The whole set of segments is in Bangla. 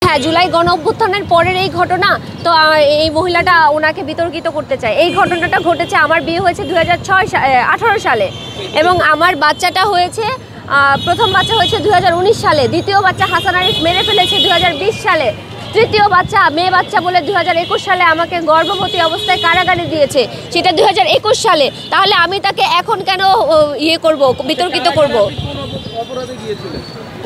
হ্যাঁ, জুলাই গণ অভ্যুত্থানের পরের এই ঘটনা তো এই মহিলাটা ওনাকে বিতর্কিত করতে চায়। এই ঘটনাটা ঘটেছে, আমার বিয়ে হয়েছে 2018 সালে এবং আমার বাচ্চাটা হয়েছে, প্রথম বাচ্চা হয়েছে 2019 সালে, দ্বিতীয় বাচ্চা হাসান আরিফ মেরে ফেলেছে 2020 সালে, তৃতীয় বাচ্চা মেয়ে বাচ্চা বলে 2021 সালে আমাকে গর্ভবতী অবস্থায় কারাগারে দিয়েছে, সেটা 2021 সালে। তাহলে আমি তাকে এখন কেন বিতর্কিত করব?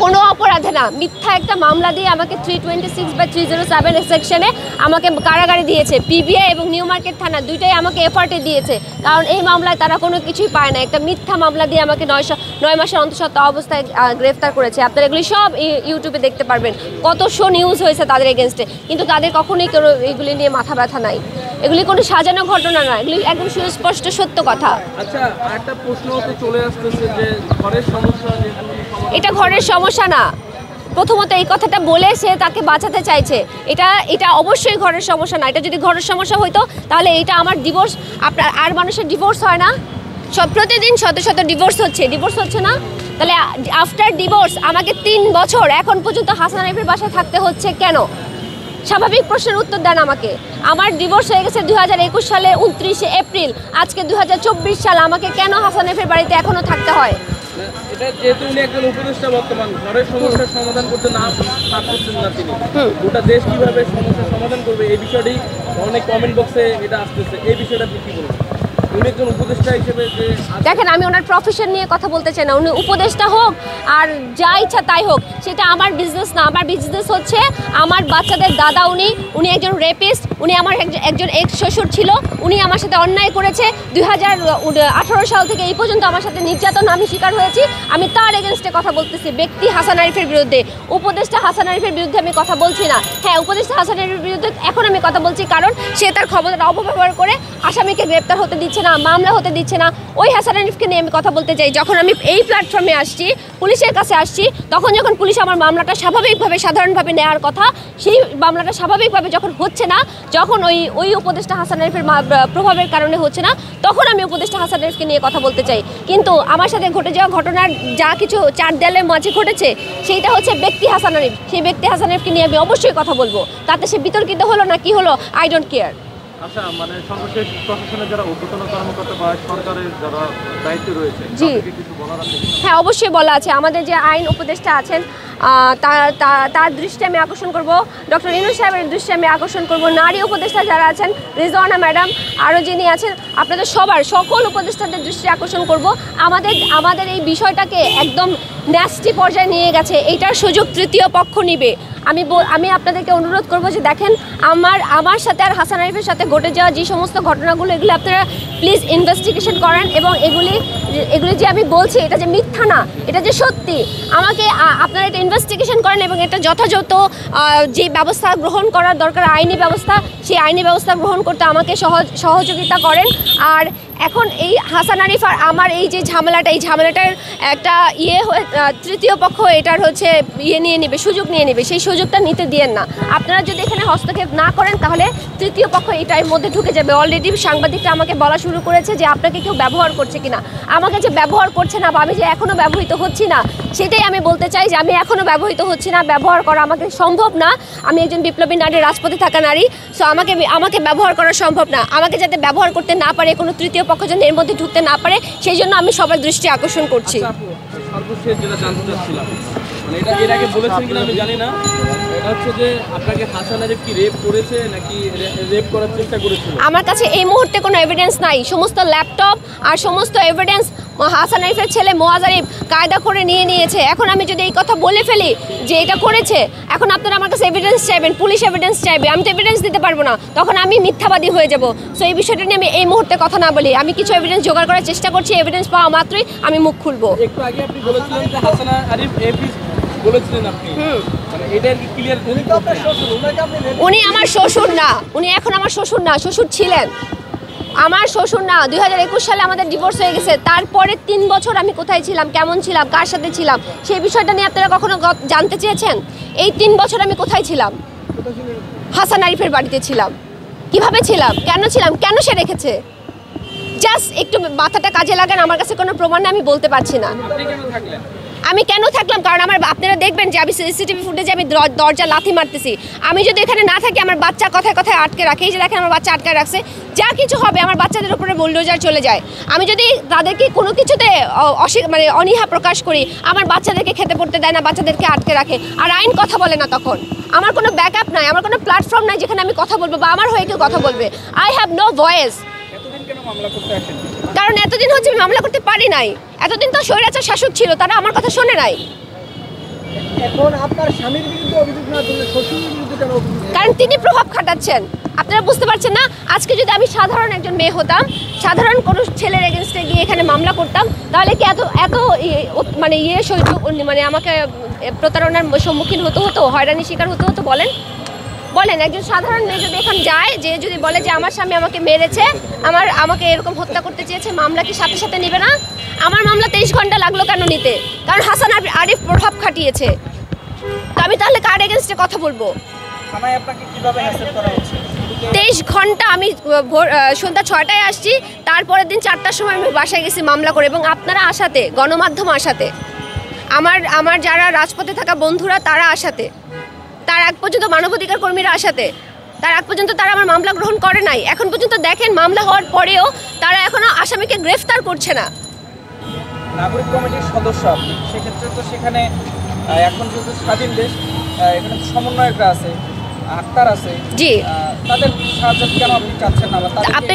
কোনো অপরাধে না, মিথ্যা একটা মামলা দিয়ে আমাকে 326/307 সেকশনে আমাকে কারাগারে দিয়েছে। পিবিআই এবং নিউ মার্কেট থানা দুইটাই আমাকে এফআরটে দিয়েছে, কারণ এই মামলায় তারা কোনো কিছুই পায় না। একটা মিথ্যা মামলা দিয়ে আমাকে 9 মাসের অন্তঃসত্ত্বা অবস্থায় গ্রেফতার করেছে। আপনারা এগুলি সব ইউটিউবে দেখতে পারবেন, কত শো নিউজ হয়েছে তাদের এগেনস্টে, কিন্তু তাদের কখনোই কোনো এগুলি নিয়ে মাথা ব্যথা নাই। এগুলি কোনো সাজানো ঘটনা নয়, এগুলি একদম সুস্পষ্ট সত্য কথা। আচ্ছা, একটা প্রশ্ন তো চলে আসতেছে যে ঘরের সমস্যা, এটা ঘরের সমস্যা না। প্রথমত এই কথাটা বলে সে তাকে বাঁচাতে চাইছে, এটা অবশ্যই ঘরের সমস্যা না। এটা যদি ঘরের সমস্যা হইতো তাহলে এটা আমার ডিভোর্স, আপনার আর মানুষের ডিভোর্স হয় না? প্রতিদিন শত শত ডিভোর্স হচ্ছে না? তাহলে আফটার ডিভোর্স আমাকে 3 বছর এখন পর্যন্ত হাসান আরিফের বাসায় থাকতে হচ্ছে কেন? স্বাভাবিক প্রশ্নের উত্তর দেন আমাকে। আমার ডিভোর্স হয়ে গেছে 2021 সালে 29 এপ্রিল, আজকে 2024 সাল, আমাকে কেন হাসান আরিফের বাড়িতে এখনো থাকতে হয়? এটা যেহেতু উনি একজন উপদেষ্টা, বর্তমান ঘরের সমস্যার সমাধান করতে না পারছেন না তিনি, গোটা দেশ কিভাবে সমস্যার সমাধান করবে এই বিষয়টি অনেক কমেন্ট বক্সে এটা আসতেছে, এই বিষয়টা আপনি কি বলবেন? উনি একজন উপদেষ্টা হিসেবে যে দেখেন, আমি ওনার প্রফেশন নিয়ে কথা বলতে চাই না। উনি উপদেষ্টা হোক আর যা ইচ্ছা তাই হোক, সেটা আমার বিজনেস না। আমার বিজনেস হচ্ছে আমার বাচ্চাদের দাদা। উনি একজন রেপিস্ট, উনি আমার একজন এক্স শ্বশুর ছিল, উনি আমার সাথে অন্যায় করেছে। 2018 সাল থেকে এই পর্যন্ত আমার সাথে নির্যাতন আমি শিকার হয়েছি। আমি তার এগেনস্টে কথা বলতেছি, ব্যক্তি হাসান আরিফের বিরুদ্ধে। উপদেষ্টা হাসান আরিফের বিরুদ্ধে আমি কথা বলছি না। হ্যাঁ, উপদেষ্টা হাসান আরিফের বিরুদ্ধে এখন আমি কথা বলছি, কারণ সে তার ক্ষমতার অপব্যবহার করে আসামিকে গ্রেপ্তার হতে দিচ্ছে না, মামলা হতে দিচ্ছে না। ওই হাসান আরিফকে নিয়ে আমি কথা বলতে চাই। যখন আমি এই প্ল্যাটফর্মে আসছি, পুলিশের কাছে আসছি, তখন যখন পুলিশ আমার মামলাটা স্বাভাবিকভাবে সাধারণভাবে নেওয়ার কথা, সেই মামলাটা স্বাভাবিকভাবে যখন হচ্ছে না, যখন ওই উপদেষ্টা হাসান আরিফের প্রভাবের কারণে হচ্ছে না, তখন আমি উপদেষ্টা হাসান আরিফকে নিয়ে কথা বলতে চাই। কিন্তু আমার সাথে ঘটে যাওয়া ঘটনার যা কিছু 4 দেয়ালের মাঝে ঘটেছে, সেইটা হচ্ছে ব্যক্তি হাসান আরিফ। সেই ব্যক্তি হাসান আরিফকে নিয়ে আমি অবশ্যই কথা বলবো। তাতে সে বিতর্কিত হলো না কি হলো, আই ডোন্ট কেয়ার। আচ্ছা, মানে সর্বশেষ প্রশাসনের যারা ঊর্ধ্বতন কর্মকর্তা বা সরকারের যারা দায়িত্বে রয়েছে, জি, কিছু বলার আছে? হ্যাঁ, অবশ্যই বলা আছে। আমাদের যে আইন উপদেষ্টা আছেন, তার দৃষ্টি আমি আকর্ষণ করব, ডক্টর ইউনূস সাহেবের দৃষ্টি আমি আকর্ষণ করব, নারী উপদেষ্টা যারা আছেন, রিজওয়ানা ম্যাডাম, আরও যিনি আছেন, আপনাদের সকল উপদেষ্টাদের দৃষ্টি আকর্ষণ করব। আমাদের এই বিষয়টাকে একদম ন্যাস্টি পর্যায়ে নিয়ে গেছে, এইটার সুযোগ তৃতীয় পক্ষ নিবে। আমি আপনাদেরকে অনুরোধ করব যে দেখেন, আমার সাথে আর হাসান আরিফের সাথে ঘটে যাওয়া যে সমস্ত ঘটনাগুলো, এগুলো আপনারা প্লিজ ইনভেস্টিগেশন করেন, এবং এগুলি যে আমি বলছি এটা যে মিথ্যা না, এটা যে সত্যি, আমাকে আপনারা এটা ইনভেস্টিগেশন করেন এবং এটা যথাযথ যে ব্যবস্থা গ্রহণ করার দরকার, আইনি ব্যবস্থা, সেই আইনি ব্যবস্থা গ্রহণ করতে আমাকে সহযোগিতা করেন। আর এখন এই হাসান আরিফ আর আমার এই যে ঝামেলাটা, এই ঝামেলাটার একটা তৃতীয় পক্ষ এটার হচ্ছে সুযোগ নিয়ে নেবে। সেই সুযোগটা নিতে দিয়েন না। আপনারা যদি এখানে হস্তক্ষেপ না করেন, তাহলে তৃতীয় পক্ষ এটার মধ্যে ঢুকে যাবে। অলরেডি সাংবাদিকরা আমাকে বলা শুরু করেছে যে আপনাকে কেউ ব্যবহার করছে কিনা। আমাকে যে ব্যবহার করছে না বা আমি যে এখনও ব্যবহৃত হচ্ছি না, সেটাই আমি বলতে চাই যে আমি এখনও ব্যবহৃত হচ্ছি না। ব্যবহার করা আমাকে সম্ভব না। আমি একজন বিপ্লবী নারী, রাজপথে থাকা নারী। সো আমাকে ব্যবহার করা সম্ভব না। আমাকে যাতে ব্যবহার করতে না পারে, কোনো তৃতীয় পক্ষ যেন এর মধ্যে ঢুকতে না পারে, সেই জন্য আমি সবার দৃষ্টি আকর্ষণ করছি। সর্বশেষ যেটা জানতে চাচ্ছিলাম, মানে এটা এর আগে বলেছেন কিনা আমি জানি না, এটা হচ্ছে যে আপনাকে হাসান আরিফ কি রেপ করেছে নাকি রেপ করার চেষ্টা করেছিল? আমার কাছে এই মুহূর্তে কোনো এভিডেন্স নাই। সমস্ত ল্যাপটপ আর সমস্ত এভিডেন্স হাসান আরিফের ছেলে মোয়াজ আরিফ কায়দা করে নিয়েছে। এখন আমি যদি এই কথা বলে ফেলি যে এটা করেছে, এখন আপনারা আমার কাছে এভিডেন্স চাইবেন, পুলিশ এভিডেন্স চাইবে, আমি তো এভিডেন্স দিতে পারবো না, তখন আমি মিথ্যাবাদী হয়ে যাব। সো এই বিষয়টা নিয়ে আমি এই মুহূর্তে কথা না বলি। আমি কিছু এভিডেন্স জোগাড় করার চেষ্টা করছি, এভিডেন্স পাওয়া মাত্রই আমি মুখ খুলবো। একটু আগে আপনি বলেছিলেন যে হাসান আরিফ রেপিস্ট বলেছিলেন আপনি, মানে এটা কি ক্লিয়ার? উনি আমার শ্বশুর না, উনি এখন আমার শ্বশুর না, শ্বশুর ছিলেন, আমার শ্বশুর না। 2021 সালে আমাদের ডিভোর্স হয়ে গেছে। তারপরে 3 বছর আমি কোথায় ছিলাম, কেমন ছিলাম, কার সাথে ছিলাম, সেই বিষয়টা নিয়ে আপনারা কখনো জানতে চেয়েছেন? এই 3 বছর আমি কোথায় ছিলাম? হাসান আরিফের বাড়িতে ছিলাম। কিভাবে ছিলাম, কেন সে রেখেছে? জাস্ট একটু মাথাটা কাজে লাগান। আমার কাছে কোনো প্রমাণ আমি বলতে পারছি না। আমি কেন থাকলাম? কারণ আমার আপনারা দেখবেন যে আমি সিসিটিভি ফুটেজে আমি দরজা লাথি মারতেছি। আমি যদি এখানে না থাকি আমার বাচ্চা কথায় কথায় আটকে রাখে, এই যে দেখেন আমার বাচ্চা আটকে রাখছে, যা কিছু হবে আমার বাচ্চাদের উপরে বুলডোজার চলে যায়। আমি যদি তাদেরকে কোনো কিছুতে মানে অনীহা প্রকাশ করি, আমার বাচ্চাদেরকে খেতে পড়তে দেয় না, বাচ্চাদেরকে আটকে রাখে, আর আইন কথা বলে না। তখন আমার কোনো ব্যাকআপ নাই, আমার কোনো প্ল্যাটফর্ম নাই যেখানে আমি কথা বলবো বা আমার হয়ে কেউ কথা বলবে। I have no voice. কারণ এতদিন হচ্ছে আমি মামলা করতে পারি নাই। এতদিন তো স্বৈরাচার শাসক ছিল, তারা আমার কথা শোনে নাই। এখন আপনার স্বামীর বিরুদ্ধে অভিযোগ না তুলে শ্বশুরের বিরুদ্ধে কেন অভিযোগ? কারণ তিনি প্রভাব খাটাচ্ছেন। আপনারা বুঝতে পারছেন না? আজকে যদি আমি সাধারণ একজন মেয়ে হতাম, সাধারণ কোনো ছেলের এগেনস্টে গিয়ে এখানে মামলা করতাম, তাহলে কি এত মানে সহ্য মানে আমাকে প্রতারণার সম্মুখীন হতে হতো, হয়রানি শিকার হতে হতো? বলেন একজন সাধারণ মেয়ে যদি এখন যায়, যে যদি বলে যে আমার স্বামী আমাকে মেরেছে, আমাকে এরকম হত্যা করতে চেয়েছে, মামলা কি সাথে সাথে নেবে না? আমার মামলা 23 ঘন্টা লাগলো কেন নিতে? কারণ হাসান আরিফ প্রভাব খাটিয়েছে। তো আমি তাহলে কার এগেনস্টে কথা বলবো? থানায় আপনাকে কিভাবে হ্যাসেল করা হচ্ছে? 23 ঘন্টা আমি সন্ধ্যা 6টায় আসছি, তারপরের দিন 4টার সময় আমি বাসায় গেছি মামলা করে, এবং আপনারা আসাতে, গণমাধ্যম আসাতে, আমার যারা রাজপথে থাকা বন্ধুরা তারা আসাতে, তার আগ পর্যন্ত মানবাধিকার কর্মীরা আসাতে, তার আগ পর্যন্ত তারা আমার মামলা গ্রহণ করে নাই। এখন পর্যন্ত দেখেন মামলা হওয়ার পরেও তারা এখনো আসামিকে গ্রেফতার করছে না। নাগরিক কমিটির সদস্য আপনি, সেক্ষেত্রে তো সেখানে এখন যেহেতু স্বাধীন দেশ, এখানে সমন্বয়করা আছে, আক্তার আছে, জি, তাদের সাহায্য কেন আপনি চাচ্ছেন না? আপনি